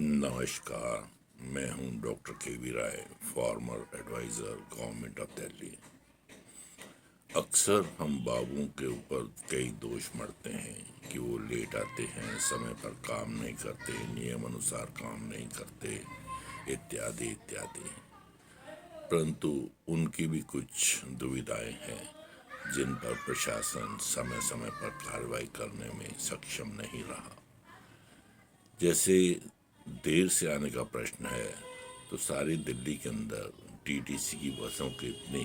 नमस्कार। मैं हूं doctor K Rai, former adviser government of Delhi. अक्सर हम बाबुओं के ऊपर कई दोष मढ़ते हैं कि वो लेट आते हैं, समय पर काम नहीं करते, नियम अनुसार काम नहीं करते, इत्यादि इत्यादि। परंतु उनकी भी कुछ दुविधाएं हैं जिन पर प्रशासन समय समय पर कार्रवाई करने में सक्षम नहीं रहा। जैसे देर से आने का प्रश्न है, तो सारी दिल्ली के अंदर टीटीसी की बसों की इतनी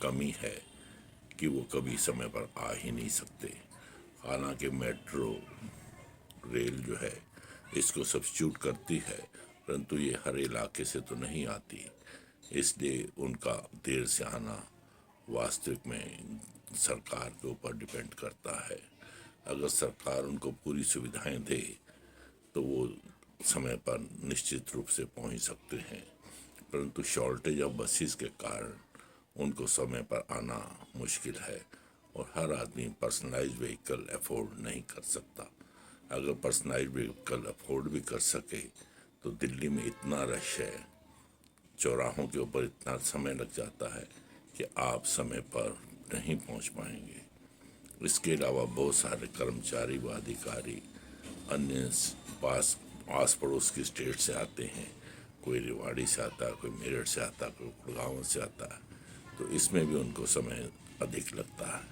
कमी है कि वो कभी समय पर आ ही नहीं सकते। हालांकि मेट्रो रेल जो है इसको सब्स्टिट्यूट करती है, परंतु ये हर इलाके से तो नहीं आती, इसलिए उनका देर से आना वास्तविक में सरकार के ऊपर डिपेंड करता है। अगर सरकार उनको पूरी सुविधाएं दे तो वो समय पर निश्चित रूप से पहुंच सकते हैं, परंतु शॉर्टेज ऑफ बसेस के कारण उनको समय पर आना मुश्किल है और हर आदमी पर्सनलाइज्ड व्हीकल अफोर्ड नहीं कर सकता। अगर पर्सनलाइज्ड व्हीकल अफोर्ड भी कर सके तो दिल्ली में इतना रश है, चौराहों के ऊपर इतना समय लग जाता है कि आप समय पर नहीं पहुंच पाएंगे। इसके अलावा बहुत सारे कर्मचारी व अधिकारी अन्य पास आस पड़ोस की स्टेट से आते हैं। कोई रेवाड़ी से आता है, कोई मेरठ से आता है, कोई गुड़गांव से आता है, तो इसमें भी उनको समय अधिक लगता है।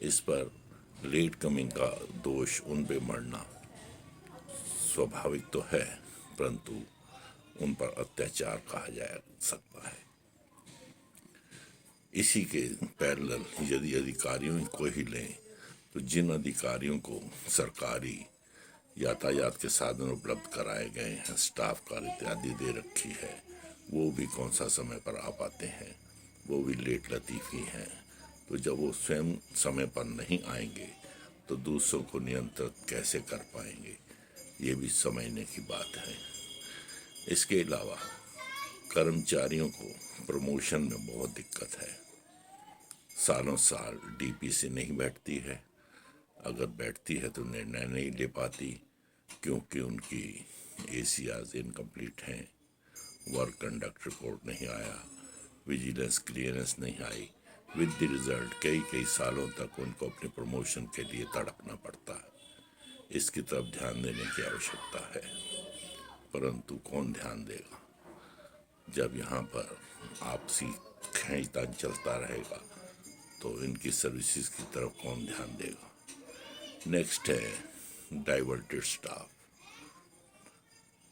इस पर लेट कमिंग का दोष उन पे मढ़ना स्वाभाविक तो है, परंतु उन पर अत्याचार कहा जा सकता है। इसी के पैरेलल यदि अधिकारियों को ही लें तो जिन अधिकारियों को सरकारी यातायात के साधन उपलब्ध कराए गए हैं, स्टाफ कार इत्यादि दे रखी है, वो भी कौन सा समय पर आ पाते हैं, वो भी लेट लतीफ़ी हैं। तो जब वो स्वयं समय पर नहीं आएंगे तो दूसरों को नियंत्रित कैसे कर पाएंगे, ये भी समझने की बात है। इसके अलावा कर्मचारियों को प्रमोशन में बहुत दिक्कत है। सालों साल डीपीसी नहीं बैठती है, अगर बैठती है तो निर्णय नहीं ले पाती क्योंकि उनकी एसीआर्स इनकम्प्लीट हैं, वर्क कंडक्ट रिपोर्ट नहीं आया, विजिलेंस क्लियरेंस नहीं आई। विद द रिजल्ट कई कई सालों तक उनको अपने प्रमोशन के लिए तड़पना पड़ता है। इसकी तरफ ध्यान देने की आवश्यकता है, परंतु कौन ध्यान देगा जब यहाँ पर आपसी खींचतान चलता रहेगा, तो इनकी सर्विसेज की तरफ कौन ध्यान देगा। नेक्स्ट है डाइवर्टेड स्टाफ।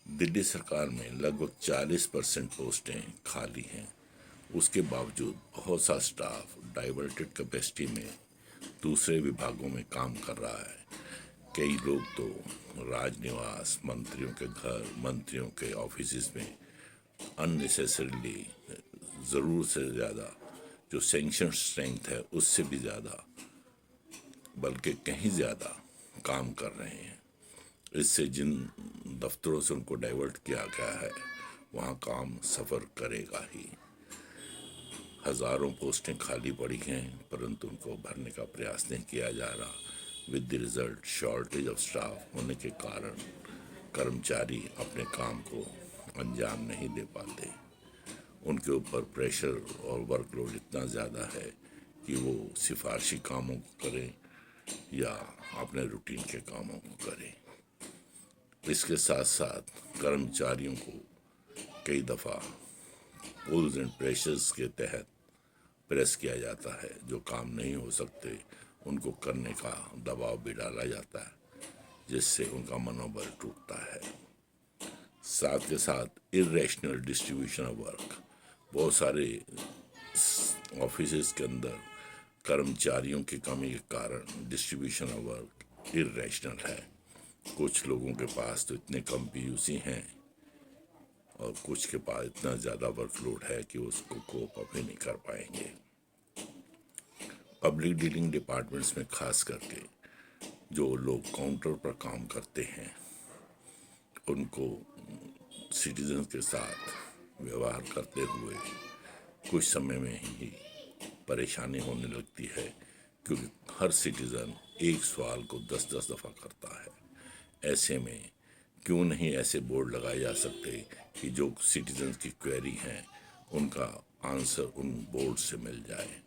दिल्ली सरकार में लगभग 40% पोस्टें खाली हैं, उसके बावजूद बहुत सा स्टाफ डाइवर्टेड कैपेसिटी में दूसरे विभागों में काम कर रहा है। कई लोग तो राजनिवास, मंत्रियों के घर, मंत्रियों के ऑफिस में अननेसेसरीली ज़रूर से ज़्यादा जो सेंक्शन स्ट्रेंथ है उससे भी ज़्यादा, बल्कि कहीं ज़्यादा काम कर रहे हैं। इससे जिन दफ्तरों से उनको डाइवर्ट किया गया है वहाँ काम सफ़र करेगा ही। हज़ारों पोस्टें खाली पड़ी हैं, परंतु उनको भरने का प्रयास नहीं किया जा रहा। With the result shortage of staff होने के कारण कर्मचारी अपने काम को अंजाम नहीं दे पाते। उनके ऊपर प्रेशर और वर्कलोड इतना ज़्यादा है कि वो सिफारशी कामों को करें या अपने रूटीन के कामों को करें। इसके साथ साथ कर्मचारियों को कई दफ़ा पुल्स एंड प्रेशर्स के तहत प्रेस किया जाता है। जो काम नहीं हो सकते उनको करने का दबाव भी डाला जाता है, जिससे उनका मनोबल टूटता है। साथ के साथ इरेशनल डिस्ट्रीब्यूशन ऑफ वर्क। बहुत सारे ऑफिस के अंदर कर्मचारियों की कमी के कारण डिस्ट्रीब्यूशन ऑफ वर्क इरेशनल है। कुछ लोगों के पास तो इतने कम पीयूसी हैं और कुछ के पास इतना ज़्यादा वर्कलोड है कि उसको कोप अप ही नहीं कर पाएंगे। पब्लिक डीलिंग डिपार्टमेंट्स में खास करके जो लोग काउंटर पर काम करते हैं उनको सिटीजन के साथ व्यवहार करते हुए कुछ समय में ही परेशानी होने लगती है, क्योंकि हर सिटीज़न एक सवाल को 10-10 दफ़ा करता है। ऐसे में क्यों नहीं ऐसे बोर्ड लगाए जा सकते कि जो सिटीजन्स की क्वेरी हैं उनका आंसर उन बोर्ड से मिल जाए।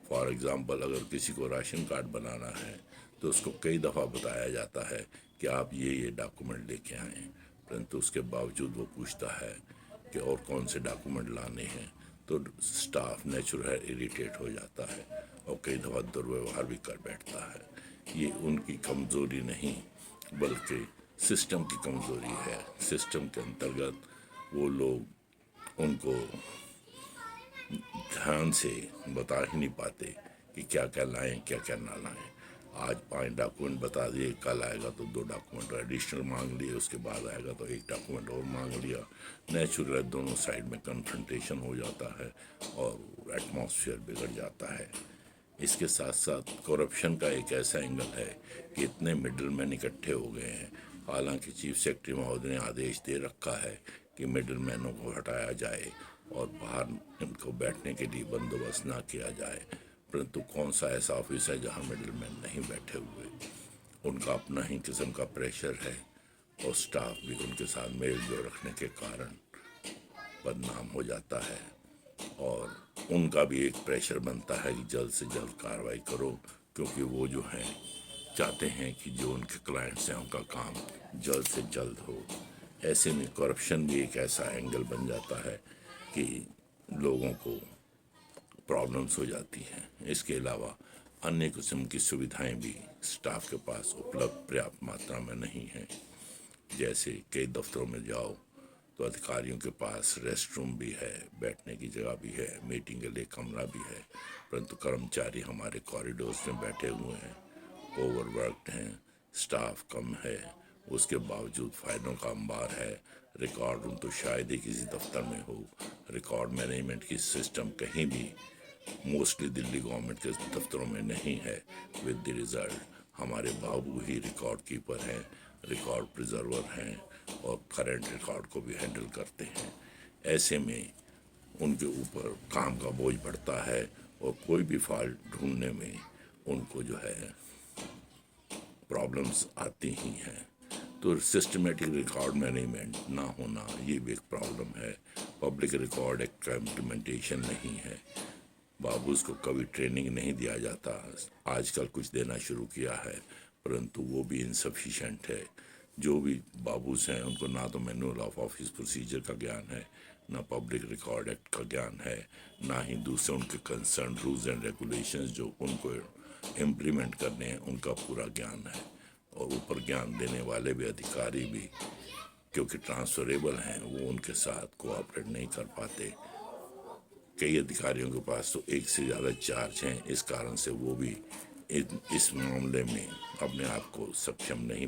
फॉर एग्ज़ाम्पल, अगर किसी को राशन कार्ड बनाना है तो उसको कई दफ़ा बताया जाता है कि आप ये डॉक्यूमेंट लेके आएँ, परंतु उसके बावजूद वो पूछता है कि और कौन से डॉक्यूमेंट लाने हैं, तो स्टाफ नेचुरल इरिटेट हो जाता है और कई दफ़ा दुर्व्यवहार भी कर बैठता है। ये उनकी कमज़ोरी नहीं बल्कि सिस्टम की कमज़ोरी है। सिस्टम के अंतर्गत वो लोग उनको ध्यान से बता ही नहीं पाते कि क्या क्या लाएं क्या क्या ना लाएं। आज 5 डॉक्यूमेंट बता दिए, कल आएगा तो 2 डॉक्यूमेंट एडिशनल मांग लिए, उसके बाद आएगा तो 1 डॉक्यूमेंट और मांग लिया। नेचुरल दोनों साइड में कन्फ्रंटेशन हो जाता है और एटमॉस्फेयर बिगड़ जाता है। इसके साथ साथ करप्शन का एक ऐसा एंगल है कि इतने मिडलमैन इकट्ठे हो गए हैं। हालांकि चीफ सेक्रेटरी महोदय ने आदेश दे रखा है कि मिडलमैनों को हटाया जाए और बाहर इनको बैठने के लिए बंदोबस्त ना किया जाए, परंतु कौन सा ऐसा ऑफिस है जहां मिडलमैन नहीं बैठे हुए। उनका अपना ही किस्म का प्रेशर है और स्टाफ भी उनके साथ मेल जोल रखने के कारण बदनाम हो जाता है और उनका भी एक प्रेशर बनता है कि जल्द से जल्द कार्रवाई करो, क्योंकि वो जो हैं चाहते हैं कि जो उनके क्लाइंट्स हैं उनका काम जल्द से जल्द हो। ऐसे में करप्शन भी एक ऐसा एंगल बन जाता है कि लोगों को प्रॉब्लम्स हो जाती हैं। इसके अलावा अन्य किस्म की सुविधाएं भी स्टाफ के पास उपलब्ध पर्याप्त मात्रा में नहीं हैं। जैसे कई दफ्तरों में जाओ तो अधिकारियों के पास रेस्ट रूम भी है, बैठने की जगह भी है, मीटिंग के लिए कमरा भी है, परंतु कर्मचारी हमारे कॉरिडोर्स में बैठे हुए हैं, ओवरवर्कड हैं, स्टाफ कम है, उसके बावजूद फाइलों का अंबार है। रिकॉर्ड रूम तो शायद ही किसी दफ्तर में हो। रिकॉर्ड मैनेजमेंट की सिस्टम कहीं भी मोस्टली दिल्ली गवर्नमेंट के दफ्तरों में नहीं है। विद द रिजल्ट हमारे बाबू ही रिकॉर्ड कीपर हैं, रिकॉर्ड प्रिजर्वर हैं और करंट रिकॉर्ड को भी हैंडल करते हैं। ऐसे में उनके ऊपर काम का बोझ बढ़ता है और कोई भी फॉल्ट ढूंढने में उनको जो है प्रॉब्लम्स आती ही हैं। तो सिस्टमेटिक रिकॉर्ड मैनेजमेंट ना होना ये भी एक प्रॉब्लम है। पब्लिक रिकॉर्ड एक्ट का इम्प्लीमेंटेशन नहीं है। बाबूज को कभी ट्रेनिंग नहीं दिया जाता। आजकल कुछ देना शुरू किया है, परंतु वो भी इनसफिशेंट है। जो भी बाबूज हैं उनको ना तो मैनुअल ऑफ ऑफिस प्रोसीजर का ज्ञान है, ना पब्लिक रिकॉर्ड एक्ट का ज्ञान है, ना ही दूसरे उनके कंसर्न रूल्स एंड रेगुलेशंस जो उनको इम्प्लीमेंट करने हैं उनका पूरा ज्ञान है। और ऊपर ज्ञान देने वाले भी अधिकारी भी क्योंकि ट्रांसफरेबल हैं वो उनके साथ कोऑपरेट नहीं कर पाते। कई अधिकारियों के पास तो एक से ज़्यादा चार्ज हैं, इस कारण से वो भी इस मामले में अपने आप को सक्षम नहीं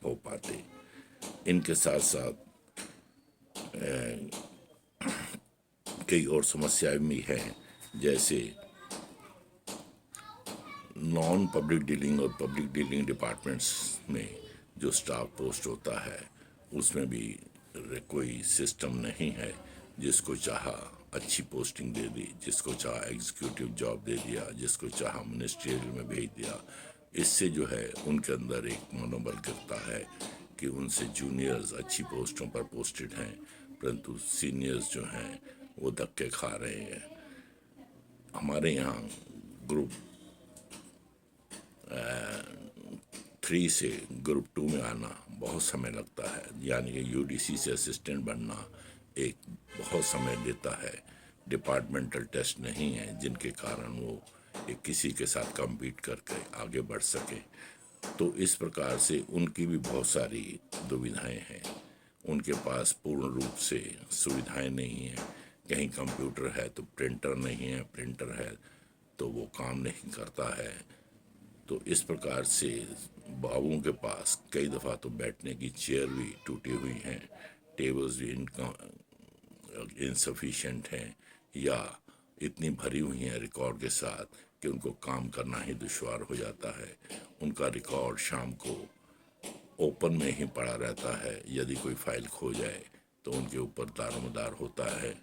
हो पाते। इनके साथ साथ कई और समस्याएं भी हैं, जैसे नॉन पब्लिक डीलिंग और पब्लिक डीलिंग डिपार्टमेंट्स में जो स्टाफ पोस्ट होता है उसमें भी कोई सिस्टम नहीं है। जिसको चाहा अच्छी पोस्टिंग दे दी, जिसको चाहा एग्जीक्यूटिव जॉब दे दिया, जिसको चाहा मिनिस्ट्रियल में भेज दिया। इससे जो है उनके अंदर एक मनोबल गिरता है कि उनसे जूनियर्स अच्छी पोस्टों पर पोस्टेड हैं, परंतु सीनियर्स जो हैं वो धक्के खा रहे हैं। हमारे यहाँ ग्रुप 3 से ग्रुप 2 में आना बहुत समय लगता है, यानी कि यूडीसी से असिस्टेंट बनना एक बहुत समय लेता है। डिपार्टमेंटल टेस्ट नहीं है जिनके कारण वो एक किसी के साथ compete करके आगे बढ़ सके। तो इस प्रकार से उनकी भी बहुत सारी दुविधाएं हैं। उनके पास पूर्ण रूप से सुविधाएं नहीं हैं। कहीं कंप्यूटर है तो प्रिंटर नहीं है, प्रिंटर है तो वो काम नहीं करता है। तो इस प्रकार से बाबुओं के पास कई दफ़ा तो बैठने की चेयर भी टूटी हुई हैं, टेबल्स भी इनसफिशेंट हैं या इतनी भरी हुई हैं रिकॉर्ड के साथ कि उनको काम करना ही दुश्वार हो जाता है। उनका रिकॉर्ड शाम को ओपन में ही पड़ा रहता है। यदि कोई फाइल खो जाए तो उनके ऊपर दारोमदार होता है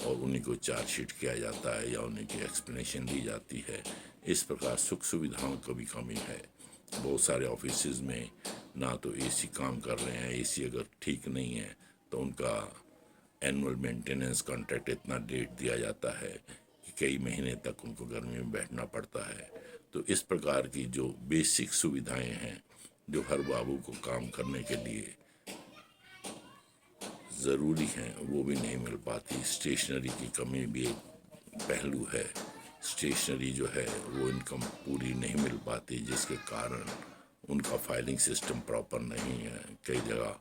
और उन्हीं को चार्जशीट किया जाता है या उन्हीं की एक्सप्लेनेशन दी जाती है। इस प्रकार सुख सुविधाओं की भी कमी है। बहुत सारे ऑफिसेज में ना तो एसी काम कर रहे हैं, एसी अगर ठीक नहीं है तो उनका एनुअल मेंटेनेंस कॉन्ट्रैक्ट इतना डेट दिया जाता है कि कई महीने तक उनको गर्मी में बैठना पड़ता है। तो इस प्रकार की जो बेसिक सुविधाएं हैं जो हर बाबू को काम करने के लिए ज़रूरी हैं वो भी नहीं मिल पाती। स्टेशनरी की कमी भी एक पहलू है। स्टेशनरी जो है वो इनकम पूरी नहीं मिल पाती, जिसके कारण उनका फाइलिंग सिस्टम प्रॉपर नहीं है। कई जगह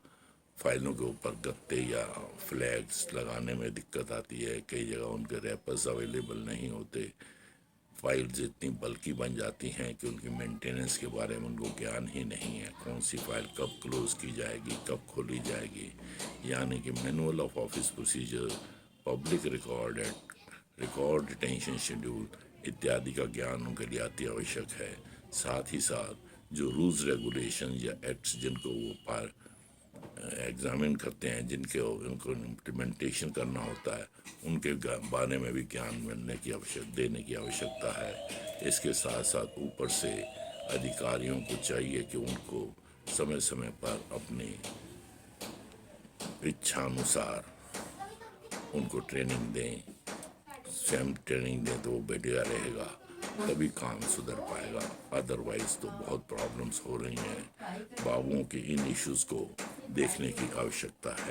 फाइलों के ऊपर गत्ते या फ्लैग्स लगाने में दिक्कत आती है, कई जगह उनके रैपर्स अवेलेबल नहीं होते। फाइल्स इतनी बल्कि बन जाती हैं कि उनकी मेंटेनेंस के बारे में उनको ज्ञान ही नहीं है, कौन सी फाइल कब क्लोज की जाएगी, कब खोली जाएगी। यानी कि manual of office procedure, public record act, record retention schedule इत्यादि का ज्ञान उनके लिए अति आवश्यक है। साथ ही साथ जो रूल्स रेगुलेशन या एक्ट्स जिनको वो पार एग्जामिन करते हैं, जिनके उनको इम्प्लीमेंटेशन करना होता है, उनके बारे में भी ज्ञान देने की आवश्यकता है। इसके साथ साथ ऊपर से अधिकारियों को चाहिए कि उनको समय समय पर अपनी इच्छानुसार उनको ट्रेनिंग दें। स्वयं ट्रेनिंग दें तो वो बढ़िया रहेगा, तभी काम सुधर पाएगा। अदरवाइज तो बहुत प्रॉब्लम्स हो रही हैं। बाबुओं के इन इश्यूज़ को देखने की आवश्यकता है।